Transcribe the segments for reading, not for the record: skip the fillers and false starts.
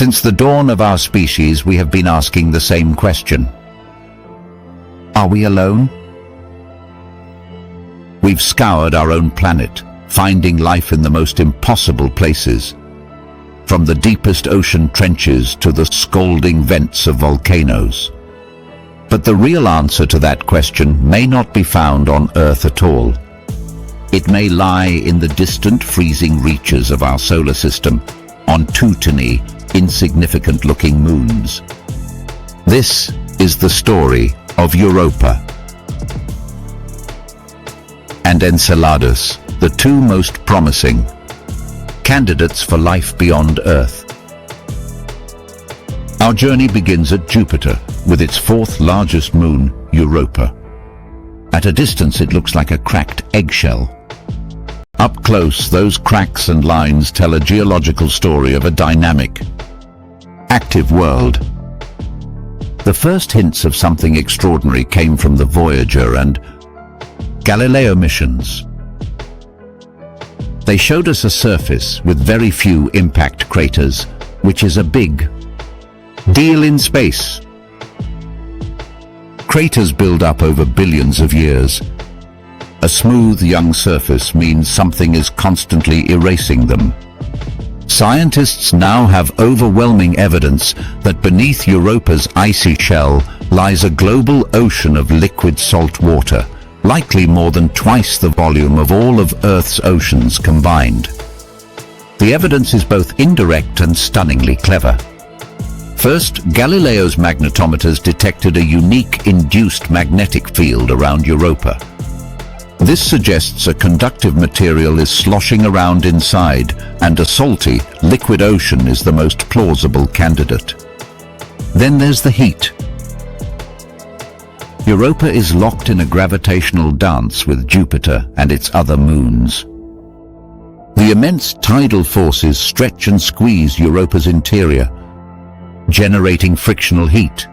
Since the dawn of our species, we have been asking the same question. Are we alone? We've scoured our own planet, finding life in the most impossible places, from the deepest ocean trenches to the scalding vents of volcanoes. But the real answer to that question may not be found on Earth at all. It may lie in the distant freezing reaches of our solar system, on two tiny, insignificant-looking moons. This is the story of Europa and Enceladus, the two most promising candidates for life beyond Earth. Our journey begins at Jupiter, with its fourth largest moon, Europa. At a distance, it looks like a cracked eggshell. Up close, those cracks and lines tell a geological story of a dynamic, active world. The first hints of something extraordinary came from the Voyager and Galileo missions. They showed us a surface with very few impact craters, which is a big deal in space. Craters build up over billions of years. A smooth young surface means something is constantly erasing them. Scientists now have overwhelming evidence that beneath Europa's icy shell lies a global ocean of liquid salt water, likely more than twice the volume of all of Earth's oceans combined. The evidence is both indirect and stunningly clever. First, Galileo's magnetometers detected a unique induced magnetic field around Europa. This suggests a conductive material is sloshing around inside, and a salty, liquid ocean is the most plausible candidate. Then there's the heat. Europa is locked in a gravitational dance with Jupiter and its other moons. The immense tidal forces stretch and squeeze Europa's interior, generating frictional heat.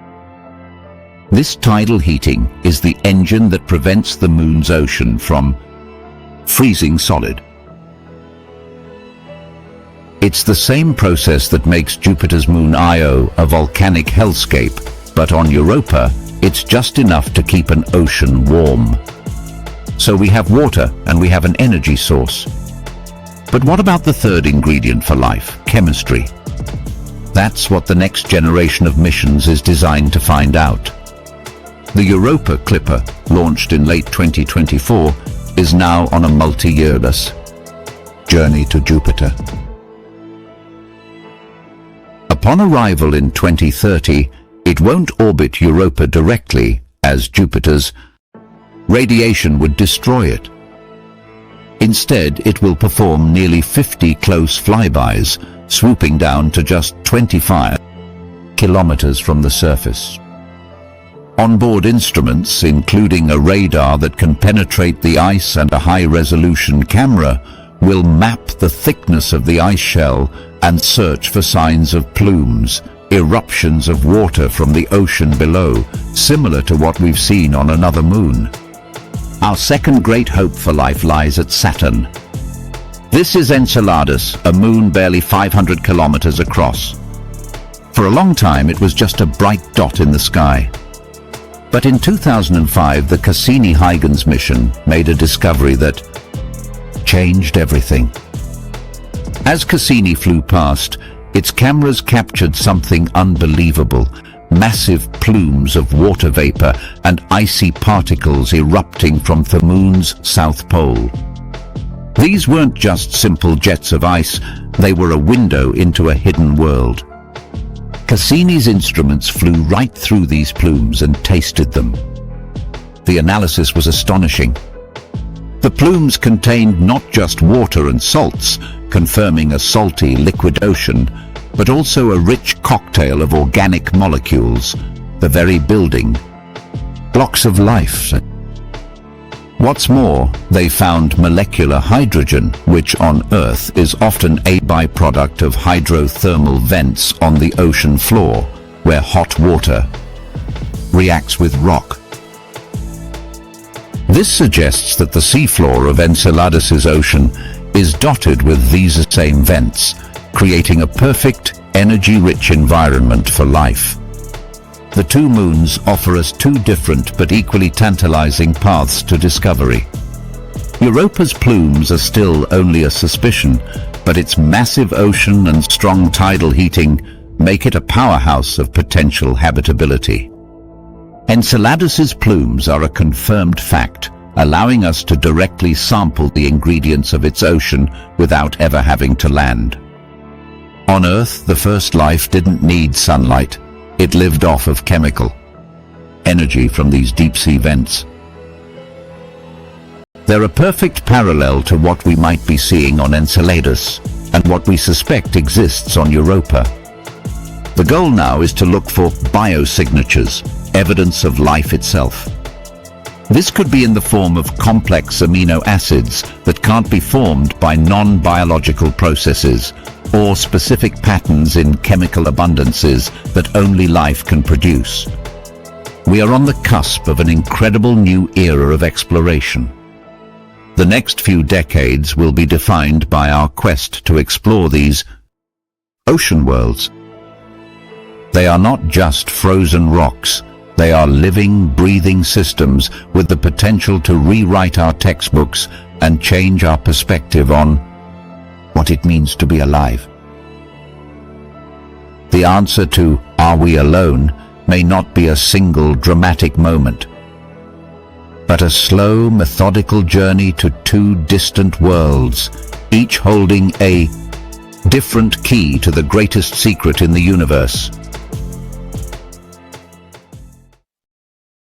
This tidal heating is the engine that prevents the moon's ocean from freezing solid. It's the same process that makes Jupiter's moon Io a volcanic hellscape, but on Europa, it's just enough to keep an ocean warm. So we have water and we have an energy source. But what about the third ingredient for life, chemistry? That's what the next generation of missions is designed to find out. The Europa Clipper, launched in late 2024, is now on a multi-yearless journey to Jupiter. Upon arrival in 2030, it won't orbit Europa directly, as Jupiter's radiation would destroy it. Instead, it will perform nearly 50 close flybys, swooping down to just 25 kilometers from the surface. Onboard instruments, including a radar that can penetrate the ice and a high-resolution camera, will map the thickness of the ice shell and search for signs of plumes, eruptions of water from the ocean below, similar to what we've seen on another moon. Our second great hope for life lies at Saturn. This is Enceladus, a moon barely 500 kilometers across. For a long time, it was just a bright dot in the sky. But in 2005, the Cassini-Huygens mission made a discovery that changed everything. As Cassini flew past, its cameras captured something unbelievable: massive plumes of water vapor and icy particles erupting from the moon's south pole. These weren't just simple jets of ice, they were a window into a hidden world. Cassini's instruments flew right through these plumes and tasted them. The analysis was astonishing. The plumes contained not just water and salts, confirming a salty liquid ocean, but also a rich cocktail of organic molecules, the very building blocks of life. What's more, they found molecular hydrogen, which on Earth is often a byproduct of hydrothermal vents on the ocean floor, where hot water reacts with rock. This suggests that the seafloor of Enceladus's ocean is dotted with these same vents, creating a perfect energy-rich environment for life. The two moons offer us two different but equally tantalizing paths to discovery. Europa's plumes are still only a suspicion, but its massive ocean and strong tidal heating make it a powerhouse of potential habitability. Enceladus's plumes are a confirmed fact, allowing us to directly sample the ingredients of its ocean without ever having to land. On Earth, the first life didn't need sunlight. It lived off of chemical energy from these deep-sea vents. They're a perfect parallel to what we might be seeing on Enceladus and what we suspect exists on Europa. The goal now is to look for biosignatures, evidence of life itself. This could be in the form of complex amino acids that can't be formed by non-biological processes, or specific patterns in chemical abundances that only life can produce. We are on the cusp of an incredible new era of exploration. The next few decades will be defined by our quest to explore these ocean worlds. They are not just frozen rocks. They are living, breathing systems with the potential to rewrite our textbooks and change our perspective on what it means to be alive. The answer to "Are we alone?" may not be a single dramatic moment, but a slow, methodical journey to two distant worlds, each holding a different key to the greatest secret in the universe.